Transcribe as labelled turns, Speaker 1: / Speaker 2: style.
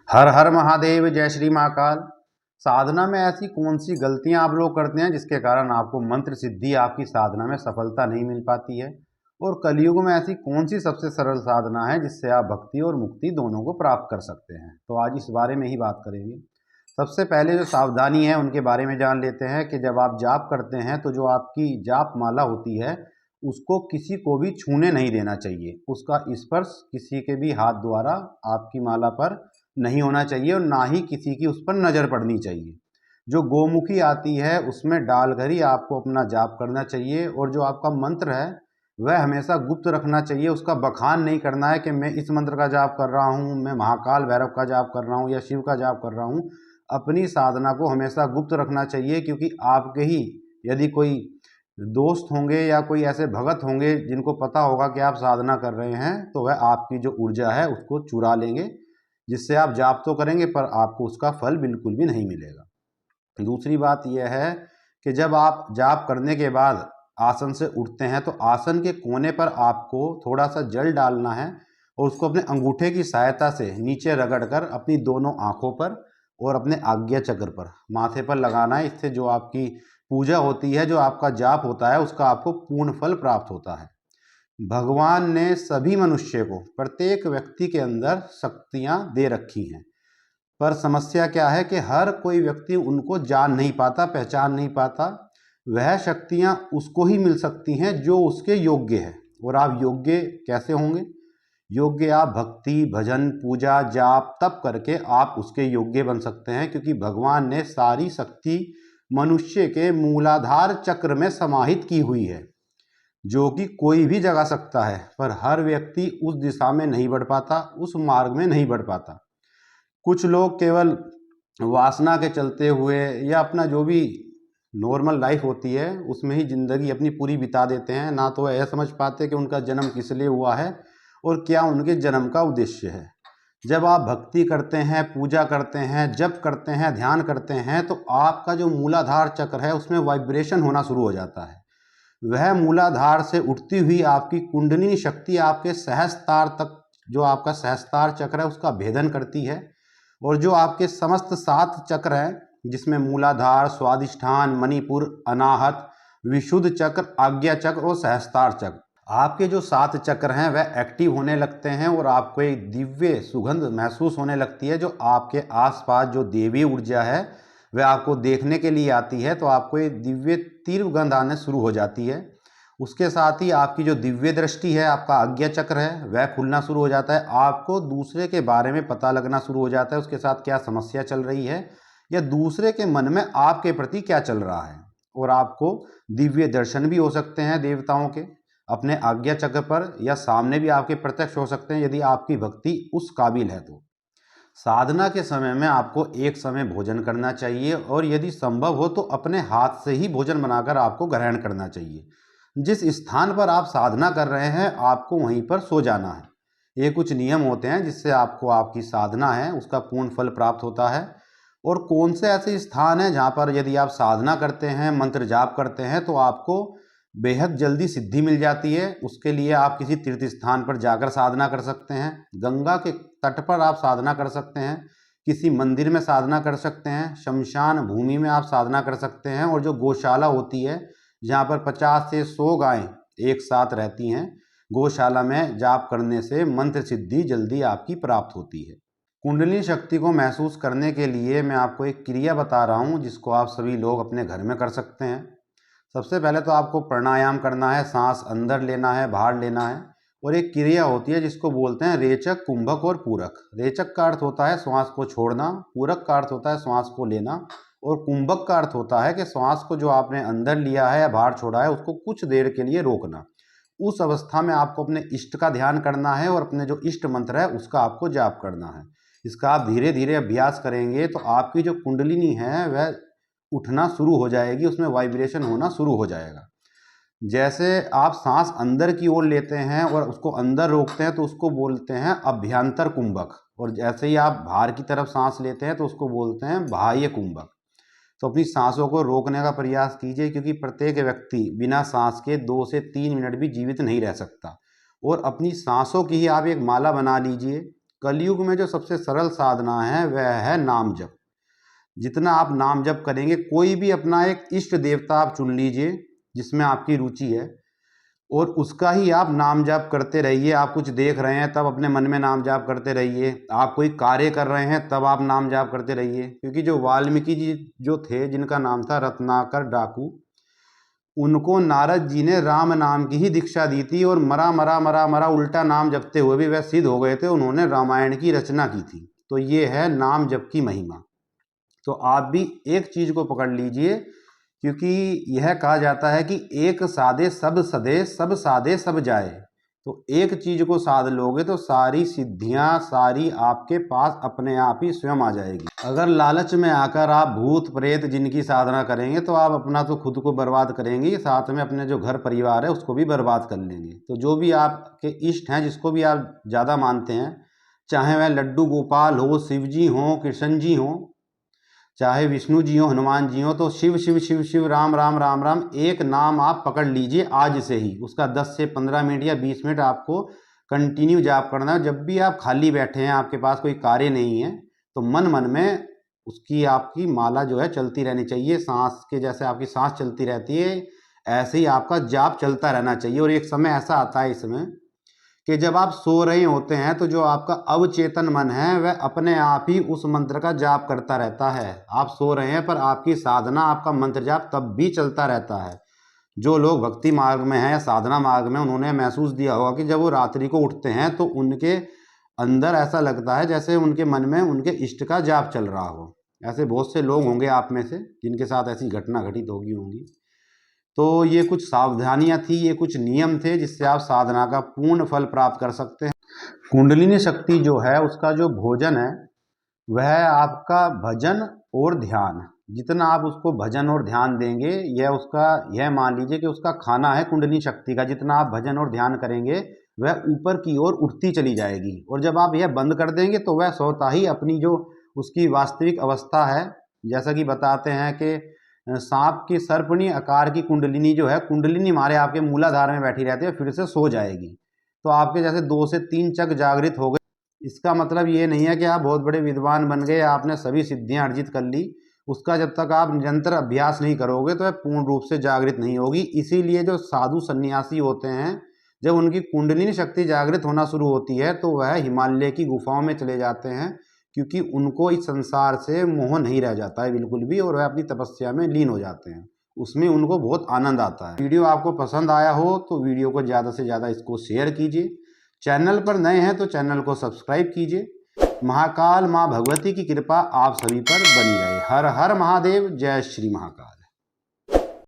Speaker 1: हर हर महादेव, जय श्री महाकाल। साधना में ऐसी कौन सी गलतियां आप लोग करते हैं जिसके कारण आपको मंत्र सिद्धि, आपकी साधना में सफलता नहीं मिल पाती है? और कलयुग में ऐसी कौन सी सबसे सरल साधना है जिससे आप भक्ति और मुक्ति दोनों को प्राप्त कर सकते हैं? तो आज इस बारे में ही बात करेंगे। सबसे पहले जो सावधानी है उनके बारे में जान लेते हैं कि जब आप जाप करते हैं तो जो आपकी जाप माला होती है उसको किसी को भी छूने नहीं देना चाहिए। उसका स्पर्श किसी के भी हाथ द्वारा आपकी माला पर नहीं होना चाहिए और ना ही किसी की उस पर नज़र पड़नी चाहिए। जो गोमुखी आती है उसमें डालकर ही आपको अपना जाप करना चाहिए और जो आपका मंत्र है वह हमेशा गुप्त रखना चाहिए। उसका बखान नहीं करना है कि मैं इस मंत्र का जाप कर रहा हूँ, मैं महाकाल भैरव का जाप कर रहा हूँ या शिव का जाप कर रहा हूँ। अपनी साधना को हमेशा गुप्त रखना चाहिए, क्योंकि आपके ही यदि कोई दोस्त होंगे या कोई ऐसे भगत होंगे जिनको पता होगा कि आप साधना कर रहे हैं तो वह आपकी जो ऊर्जा है उसको चुरा लेंगे, जिससे आप जाप तो करेंगे पर आपको उसका फल बिल्कुल भी नहीं मिलेगा। दूसरी बात यह है कि जब आप जाप करने के बाद आसन से उठते हैं तो आसन के कोने पर आपको थोड़ा सा जल डालना है और उसको अपने अंगूठे की सहायता से नीचे रगड़कर अपनी दोनों आँखों पर और अपने आज्ञा चक्र पर, माथे पर लगाना है। इससे जो आपकी पूजा होती है, जो आपका जाप होता है, उसका आपको पूर्ण फल प्राप्त होता है। भगवान ने सभी मनुष्य को, प्रत्येक व्यक्ति के अंदर शक्तियाँ दे रखी हैं, पर समस्या क्या है कि हर कोई व्यक्ति उनको जान नहीं पाता, पहचान नहीं पाता। वह शक्तियाँ उसको ही मिल सकती हैं जो उसके योग्य है। और आप योग्य कैसे होंगे? योग्य आप भक्ति, भजन, पूजा, जाप तप करके आप उसके योग्य बन सकते हैं, क्योंकि भगवान ने सारी शक्ति मनुष्य के मूलाधार चक्र में समाहित की हुई है, जो कि कोई भी जगा सकता है, पर हर व्यक्ति उस दिशा में नहीं बढ़ पाता, उस मार्ग में नहीं बढ़ पाता। कुछ लोग केवल वासना के चलते हुए या अपना जो भी नॉर्मल लाइफ होती है उसमें ही ज़िंदगी अपनी पूरी बिता देते हैं, ना तो यह समझ पाते कि उनका जन्म किस लिए हुआ है और क्या उनके जन्म का उद्देश्य है। जब आप भक्ति करते हैं, पूजा करते हैं, जप करते हैं, ध्यान करते हैं तो आपका जो मूलाधार चक्र है उसमें वाइब्रेशन होना शुरू हो जाता है। वह मूलाधार से उठती हुई आपकी कुंडलिनी शक्ति आपके सहस्त्रार तक, जो आपका सहस्त्रार चक्र है, उसका भेदन करती है। और जो आपके समस्त 7 चक्र हैं, जिसमें मूलाधार, स्वादिष्ठान, मणिपुर, अनाहत, विशुद्ध चक्र, आज्ञा चक्र और सहस्त्रार चक्र, आपके जो 7 चक्र हैं वह एक्टिव होने लगते हैं और आपको एक दिव्य सुगंध महसूस होने लगती है। जो आपके आसपास जो देवी ऊर्जा है वह आपको देखने के लिए आती है तो आपको एक दिव्य तीव्र गंध आने शुरू हो जाती है। उसके साथ ही आपकी जो दिव्य दृष्टि है, आपका आज्ञा चक्र है, वह खुलना शुरू हो जाता है। आपको दूसरे के बारे में पता लगना शुरू हो जाता है, उसके साथ क्या समस्या चल रही है या दूसरे के मन में आपके प्रति क्या चल रहा है। और आपको दिव्य दर्शन भी हो सकते हैं देवताओं के अपने आज्ञा चक्र पर, या सामने भी आपके प्रत्यक्ष हो सकते हैं यदि आपकी भक्ति उस काबिल है तो। साधना के समय में आपको एक समय भोजन करना चाहिए और यदि संभव हो तो अपने हाथ से ही भोजन बनाकर आपको ग्रहण करना चाहिए। जिस स्थान पर आप साधना कर रहे हैं आपको वहीं पर सो जाना है। ये कुछ नियम होते हैं जिससे आपको आपकी साधना है उसका पूर्ण फल प्राप्त होता है। और कौन से ऐसे स्थान हैं जहाँ पर यदि आप साधना करते हैं, मंत्र जाप करते हैं तो आपको बेहद जल्दी सिद्धि मिल जाती है? उसके लिए आप किसी तीर्थ स्थान पर जाकर साधना कर सकते हैं, गंगा के तट पर आप साधना कर सकते हैं, किसी मंदिर में साधना कर सकते हैं, शमशान भूमि में आप साधना कर सकते हैं, और जो गौशाला होती है जहाँ पर 50 से 100 गायें एक साथ रहती हैं, गौशाला में जाप करने से मंत्र सिद्धि जल्दी आपकी प्राप्त होती है। कुंडलिनी शक्ति को महसूस करने के लिए मैं आपको एक क्रिया बता रहा हूँ जिसको आप सभी लोग अपने घर में कर सकते हैं। सबसे पहले तो आपको प्राणायाम करना है, सांस अंदर लेना है, बाहर लेना है, और एक क्रिया होती है जिसको बोलते हैं रेचक, कुंभक और पूरक। रेचक का अर्थ होता है श्वास को छोड़ना, पूरक का अर्थ होता है श्वास को लेना, और कुंभक का अर्थ होता है कि श्वास को जो आपने अंदर लिया है या बाहर छोड़ा है उसको कुछ देर के लिए रोकना। उस अवस्था में आपको अपने इष्ट का ध्यान करना है और अपने जो इष्ट मंत्र है उसका आपको जाप करना है। इसका आप धीरे धीरे अभ्यास करेंगे तो आपकी जो कुंडलिनी है वह उठना शुरू हो जाएगी, उसमें वाइब्रेशन होना शुरू हो जाएगा। जैसे आप सांस अंदर की ओर लेते हैं और उसको अंदर रोकते हैं तो उसको बोलते हैं अभ्यंतर कुंभक, और जैसे ही आप बाहर की तरफ सांस लेते हैं तो उसको बोलते हैं बाह्य कुंभक। तो अपनी सांसों को रोकने का प्रयास कीजिए, क्योंकि प्रत्येक व्यक्ति बिना सांस के 2 से 3 मिनट भी जीवित नहीं रह सकता। और अपनी सांसों की ही आप एक माला बना लीजिए कलयुग में जो सबसे सरल साधना है वह है नाम जप। जितना आप नाम जप करेंगे, कोई भी अपना एक इष्ट देवता आप चुन लीजिए जिसमें आपकी रुचि है, और उसका ही आप नाम जाप करते रहिए। आप कुछ देख रहे हैं तब अपने मन में नाम जाप करते रहिए, आप कोई कार्य कर रहे हैं तब आप नाम जाप करते रहिए। क्योंकि जो वाल्मीकि जी जो थे, जिनका नाम था रत्नाकर डाकू, उनको नारद जी ने राम नाम की ही दीक्षा दी थी, और मरा मरा मरा मरा उल्टा नाम जपते हुए भी वह सिद्ध हो गए थे। उन्होंने रामायण की रचना की थी। तो ये है नाम जप की महिमा। तो आप भी एक चीज़ को पकड़ लीजिए, क्योंकि यह कहा जाता है कि एक साधे सब सधे, सब साधे सब जाए। तो एक चीज़ को साध लोगे तो सारी सिद्धियां सारी आपके पास अपने आप ही स्वयं आ जाएगी। अगर लालच में आकर आप भूत प्रेत जिनकी साधना करेंगे तो आप अपना तो खुद को बर्बाद करेंगे, साथ में अपने जो घर परिवार है उसको भी बर्बाद कर लेंगे। तो जो भी आपके इष्ट हैं, जिसको भी आप ज़्यादा मानते हैं, चाहे वह लड्डू गोपाल हो, शिव जी हों, कृष्ण जी हों, चाहे विष्णु जी हो, हनुमान जी हो, तो शिव शिव शिव शिव, राम राम राम राम, एक नाम आप पकड़ लीजिए आज से ही। उसका 10 से 15 मिनट या 20 मिनट आपको कंटिन्यू जाप करना है। जब भी आप खाली बैठे हैं, आपके पास कोई कार्य नहीं है, तो मन मन में उसकी आपकी माला जो है चलती रहनी चाहिए। सांस के जैसे आपकी सांस चलती रहती है, ऐसे ही आपका जाप चलता रहना चाहिए। और एक समय ऐसा आता है इसमें कि जब आप सो रहे होते हैं तो जो आपका अवचेतन मन है वह अपने आप ही उस मंत्र का जाप करता रहता है। आप सो रहे हैं पर आपकी साधना, आपका मंत्र जाप तब भी चलता रहता है। जो लोग भक्ति मार्ग में हैं या साधना मार्ग में, उन्होंने महसूस दिया होगा कि जब वो रात्रि को उठते हैं तो उनके अंदर ऐसा लगता है जैसे उनके मन में उनके इष्ट का जाप चल रहा हो। ऐसे बहुत से लोग होंगे आप में से जिनके साथ ऐसी घटना घटित होगी होंगी। तो ये कुछ सावधानियां थी, ये कुछ नियम थे जिससे आप साधना का पूर्ण फल प्राप्त कर सकते हैं। कुंडलिनी शक्ति जो है, उसका जो भोजन है वह है आपका भजन और ध्यान। जितना आप उसको भजन और ध्यान देंगे, यह मान लीजिए कि उसका खाना है कुंडलिनी शक्ति का। जितना आप भजन और ध्यान करेंगे वह ऊपर की ओर उठती चली जाएगी, और जब आप यह बंद कर देंगे तो वह स्वतः ही अपनी जो उसकी वास्तविक अवस्था है, जैसा कि बताते हैं कि सांप की सर्पणी आकार की कुंडलिनी जो है, कुंडलिनी हमारे आपके मूलाधार में बैठी रहती है, फिर से सो जाएगी। तो आपके जैसे 2 से 3 चक जागृत हो गए। इसका मतलब ये नहीं है कि आप बहुत बड़े विद्वान बन गए, आपने सभी सिद्धियां अर्जित कर ली। उसका जब तक आप निरंतर अभ्यास नहीं करोगे तो वह पूर्ण रूप से जागृत नहीं होगी। इसीलिए जो साधु सन्यासी होते हैं, जब उनकी कुंडलिनी शक्ति जागृत होना शुरू होती है तो वह हिमालय की गुफाओं में चले जाते हैं, क्योंकि उनको इस संसार से मोह नहीं रह जाता है बिल्कुल भी, और वह अपनी तपस्या में लीन हो जाते हैं। उसमें उनको बहुत आनंद आता है। वीडियो आपको पसंद आया हो तो वीडियो को ज़्यादा से ज़्यादा इसको शेयर कीजिए। चैनल पर नए हैं तो चैनल को सब्सक्राइब कीजिए। महाकाल माँ भगवती की कृपा आप सभी पर बनी रहे। हर हर महादेव। जय श्री महाकाल।